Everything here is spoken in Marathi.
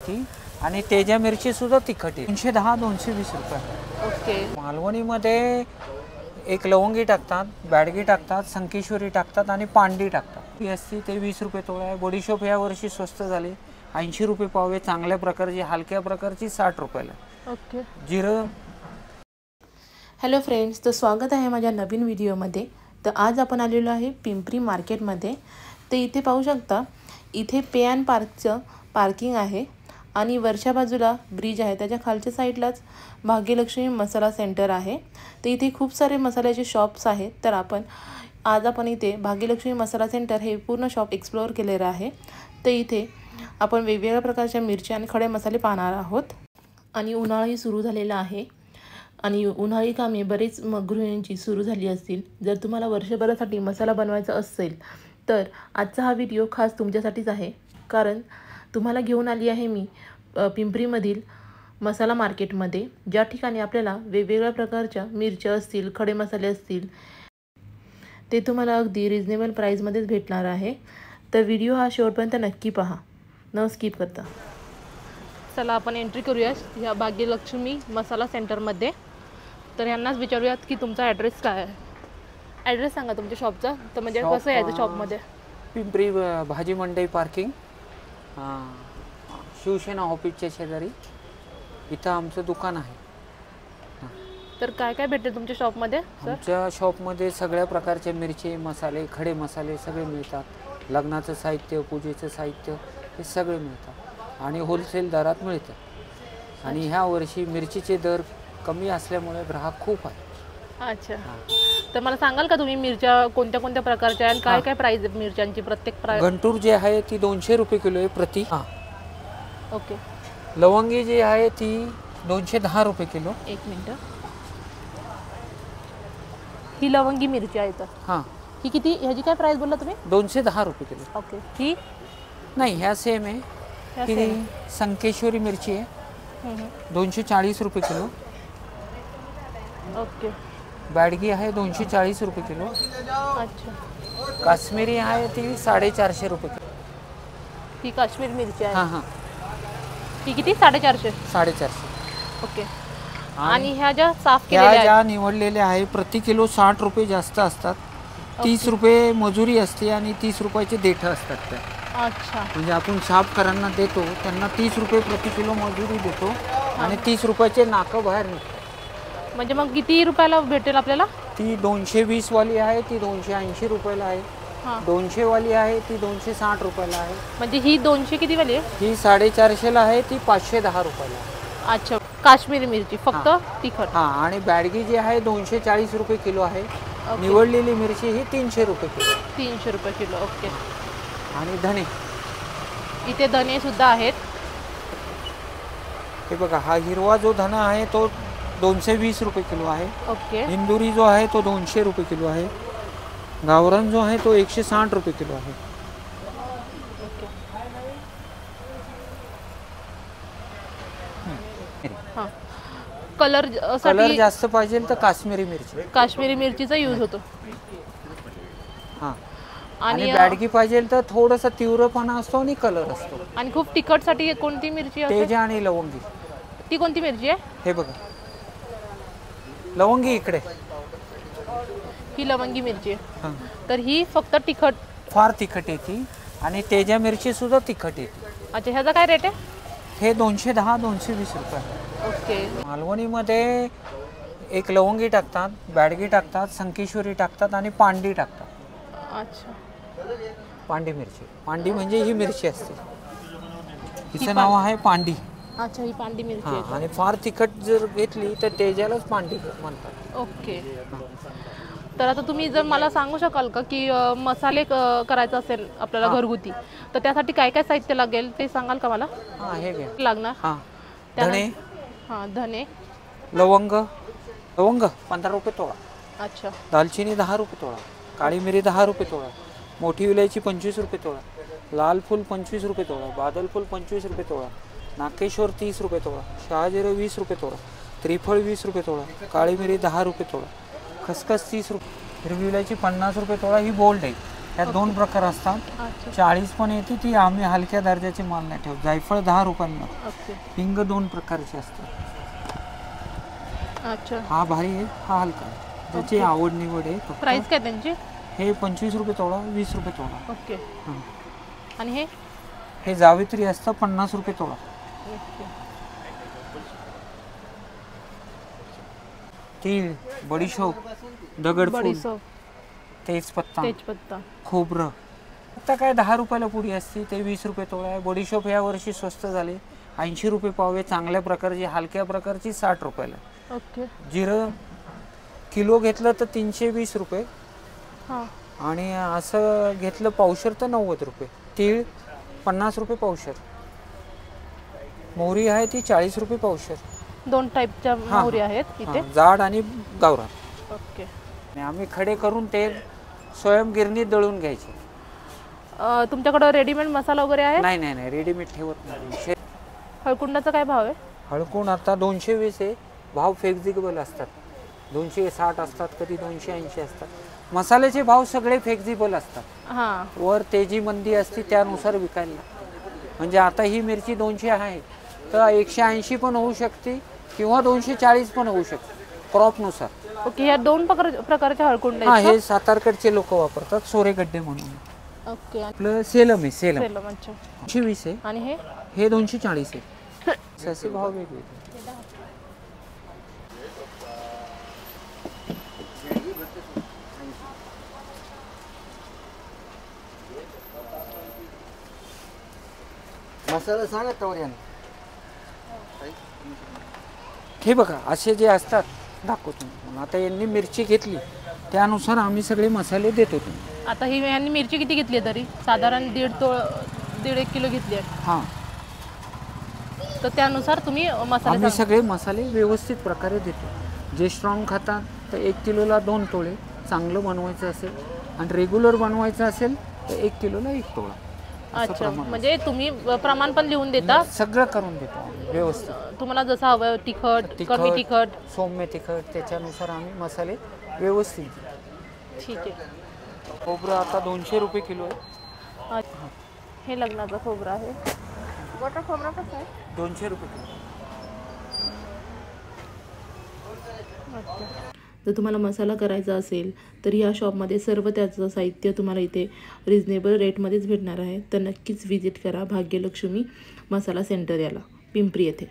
आणि तेजा मिरची सुद्धा तिखट आहे 210 220 रुपये। ओके। मालवणीमध्ये एक लवंगी टाकतात, बॅडगी टाकतात, संकेश्वरी टाकतात आणि पांडी टाकतात। ही असती ते 20 रुपये तोळा आहे। बडीशोप या वर्षी स्वस्त झाली, 80 रुपये पाव आहे। चांगल्या प्रकारची हलक्या प्रकारची 60 रुपयाला। ओके। जिरं। हॅलो फ्रेंड्स, तर स्वागत आहे माझ्या नवीन व्हिडिओमध्ये। तर आज आपण आलेलो आहे पिंपरी मार्केटमध्ये। तर इथे पाहू शकता, इथे पे अँड पार्कचं पार्किंग आहे आणि वरच्या बाजूला ब्रिज आहे, त्याच्या खालच्या साईडलाच भाग्यलक्ष्मी मसाला सेंटर आहे। तर इथे खूप सारे मसाल्याचे शॉप्स आहेत। तर आज आपण इथे भाग्यलक्ष्मी मसाला सेंटर हे पूर्ण शॉप एक्सप्लोअर केलेलं आहे। तर इथे आपण वेगवेगळ्या प्रकारच्या मिरच्या आणि खडे मसाले पाहणार आहोत। आणि उन्हाळाही सुरू झालेला आहे आणि उन्हाळी कामे बरेच गृहिणींची सुरू झाली असतील। जर तुम्हाला वर्षभरासाठी मसाला बनवायचा असेल तर आजचा हा व्हिडिओ खास तुमच्यासाठीच आहे, कारण तुम्हाला घेऊन आली आहे मी पिंपरीमधील मसाला मार्केटमध्ये, ज्या ठिकाणी आपल्याला वेगवेगळ्या प्रकारच्या मिरच्या असतील, खडे मसाले असतील, ते तुम्हाला अगदी रिजनेबल प्राईजमध्येच भेटणार आहे। तर व्हिडिओ हा शेवटपर्यंत नक्की पहा, न स्किप करता। चला आपण एंट्री करूया या भाग्यलक्ष्मी मसाला सेंटरमध्ये। तर यांनाच विचारूयात की तुमचा ॲड्रेस काय आहे। ॲड्रेस सांगा तुमच्या शॉपचा, तर म्हणजे कसं यायचं शॉपमध्ये। पिंपरी भाजी मंडई पार्किंग, शिवसेना ऑफिसच्या शेजारी इथं आमचं दुकान आहे। तर काय काय भेटेल तुमच्या शॉपमध्ये सर? आमच्या शॉपमध्ये सगळ्या प्रकारचे मिरची, मसाले, खडे मसाले सगळे मिळतात। लग्नाचं साहित्य, पूजेचं साहित्य हे सगळे मिळतात आणि होलसेल दरात मिळतं। आणि ह्या वर्षी मिरचीचे दर कमी असल्यामुळे ग्राहक खूप आहे। अच्छा, तर मला सांगाल का तुम्ही मिरच्या कोणत्या कोणत्या प्रकारच्या आणि काय काय प्राइस आहे मिरच्यांची? प्रत्येक प्राइस गंटूर जे आहे ती 200 रुपये किलो आहे प्रति। ओके। लवंगी जी आहे ती 210 रुपये किलो। एक मिनिट, ही लवंगी मिरची आहे तर हां, ही किती, ह्याची काय प्राइस बोलला तुम्ही? 210 रुपये किलो। ओके। ही नाही, ह्या सेम आहे। ही संकेश्वरी मिरची आहे, 240 रुपये किलो। ओके। बॅडगी आहे 240 रुपये किलो। अच्छा। काश्मीरी आहे ती 450 रुपये किलो। ही काश्मीर मिरची आहे। हां हां, ही किती? 450? 450। ओके। आणि ह्या ज्या साफ केलेल्या आहेत, ज्या निवडलेल्या आहे प्रति किलो 60 रुपये जास्त असतात। 30 रुपये मजुरी असते आणि 30 रुपयाचे देठं असतात त्या। अच्छा, म्हणजे आपण साफकरांना देतो, त्यांना 30 रुपये प्रति किलो मजुरी देतो आणि 30 रुपयाचे नाकं बाहेर निघतात। म्हणजे मग किती रुपयाला भेटेल आपल्याला? ती 220 वाली आहे ती 280 रुपयाला आहे। 200 वाली आहे ती 260 रुपयाला आहे। म्हणजे ही 200 किती वाली आहे? ही 450 ला आहे ती 510 रुपयाला आहे। अच्छा, काश्मीरी मिरची फक्त तिखट। हां, आणि बॅडगी जी आहे 240 रुपये किलो आहे। निवडलेली मिरची ही 300 रुपये किलो। 300 रुपये किलो। ओके। आणि धणे, इथे धने सुद्धा आहेत। हे बघा, हा हिरवा जो धना आहे तो 220 रुपये किलो आहे। ओके। इंदुरी जो आहे तो 200 रुपये किलो आहे। गावरान जो आहे तो 160 रुपये किलो आहे। हां, कलर जास्त पाहिजे तर काश्मीरी मिरचीचा यूज होतो। हां, आणि बॅडगी पाहिजे तर थोडासा तीव्रपणा असतो आणि कलर असतो। आणि खूप तिखटसाठी कोणती मिरची आहे? तेजा आणि लवंगी। ती कोणती मिरची आहे? हे बघा, लवंगी इकडे, ही लवंगी मिरची आहे। हां, तर ही फक्त तिखट, फार तिखट येते आणि तेजा मिरची सुद्धा तिखट येते। अच्छा, ह्याचा काय रेट आहे? हे 210 220 रुपये। ओके। मालवणीमध्ये एक लवंगी टाकतात, बॅडगी टाकतात, संकेश्वरी टाकतात आणि पांडी टाकतात। अच्छा, पांडी मिरची, पांडी म्हणजे ही मिरची असते, तिचं नाव आहे पांडी। अच्छा, ही पांडी मिरची आहे। आणि फार तिखट जर घेतली तर तेजालाच पांडी म्हणतात। ओके। तर आता तुम्ही जर मला सांगू शकाल का की मसाले करायचं असेल आपल्याला घरगुती, तर त्यासाठी काय काय साहित्य लागेल ते सांगाल का मला? हां, हे घ्या लागणार। हां, धणे, धने, लवंग 15 रुपये तोळा। अच्छा। दालचिनी 10 रुपये तोळा, काळी मिरी 10 रुपये तोळा, मोठी विलायची 25 रुपये तोळा, लाल फूल 25 रुपये तोळा, बादल फूल 25 रुपये तोळा, नाकेश्वर 30 रुपये तोळा, शहाजिरं 20 रुपये तोळा, त्रिफळ 20 रुपये तोळा, काळी मिरी 10 रुपये तोळा, खसखस 30 रुपये, हिरवी विलायची 50 रुपये तोळा। ही बोल्ड आहे, त्यात 2 प्रकार असतात. अच्छा 40 पण येते, ती आम्ही हलक्या दर्जाचे माल नाही ठेवत. जायफळ 10 रुपयांना. ओके हिंग 2 प्रकारचे असतात. अच्छा. हा भारी आहे, हा हलका आहे. ज्याची आवड निवड आहे. फक्त प्राइस काय त्यांची? हे 25 रुपये तोडा, 20 रुपये तोडा. ओके. हं. आणि हे जावित्री असतं 50 रुपये तोडा. ओके. तीळ, बडीशोप, दगडफूल, बडीशोप, तेजपत्ता, तेजपत्ता. खोबरं. आता काय 10 रुपयाला पुडी असते, ते 20 रुपये तोडा आहे. बडीशोप या वर्षी स्वस्त झाले, 80 रुपये पाव आहे. चांगल्या प्रकारची, हलक्या प्रकारची 60 रुपयाला. ओके. जिरं किलो घेतलं तर 320 रुपये, हां आणि असं घेतलं पावशर तर 90 रुपये. तीळ 50 रुपये पावशर. मोहरी आहे ती 40 रुपये पावशर. 2 टाईपच्या मोहरी आहेत इथे. हां, जाड आणि गावरान. ओके. आणि आम्ही खडे करून ते स्वयं गिरणीत दळून घ्यायचे. तुमच्याकडे रेडीमेड मसाला वगैरे आहे? नाही नाही नाही, रेडीमेड ठेवत नाही. हळकुंडाचा काय भाव आहे? हळकून आता 220 आहे. भाव फ्लेक्झिबल असतात. 260 असतात, कधी 280 असतात. मसाल्याचे भाव सगळे फ्लेक्झिबल असतात. हां वर तेजी मंदी असते त्यानुसार विकायला. म्हणजे आता ही मिरची 200 आहे तर 180 पण होऊ शकते किंवा 240 पण होऊ शकते, क्रॉपनुसार. ओके. या 2 प्रकारच्या हळकुंड हां, आहेत हे सातारकडचे लोक वापरतात, सोरेगड्डे म्हणून. का? ओके. आपलं सेलम आहे, सेलम. अच्छा. 220 आहे. आणि हे 240 आहे. असे भाव वेगळे. मसाला सांगा तवऱ्यान. हे बघा असे जे असतात दाखवतो. मग आता यांनी मिरची घेतली त्यानुसार आम्ही सगळे मसाले देतो. आता ही यांनी मिरची किती घेतली तरी? साधारण 1.5 किलो घेतली आहे. हां, तर त्यानुसार तुम्ही मसाले आम्ही सगळे मसाले व्यवस्थित प्रकारे देतो. जे स्ट्रॉंग खातात तर 1 किलोला 2 तोळे चांगलं बनवायचं असेल, आणि रेग्युलर बनवायचं असेल तर 1 किलोला 1 तोळा. अच्छा, म्हणजे तुम्ही प्रमाण पण लिहून देता? सगळं करून देतो आम्ही व्यवस्थित. तुम्हाला जसं हवं, तिखट, कमी तिखट, सौम्य तिखट, त्याच्यानुसार आम्ही मसाले व्यवस्थित देतो. ठीक आहे. खोबरं आता 200 रुपये किलो आहे. अच्छा. हे लग्नाचं खोबरं आहे. गोटा खोबरं कसं आहे? 200 रुपये किलो. जर तुम्हाला मसाला करायचा असेल तर या शॉपमध्ये सर्व त्याचं साहित्य तुम्हाला इथे रिजनेबल रेटमध्येच भेटणार आहे. तर नक्कीच व्हिजिट करा भाग्यलक्ष्मी मसाला सेंटर याला, पिंपरी येथे.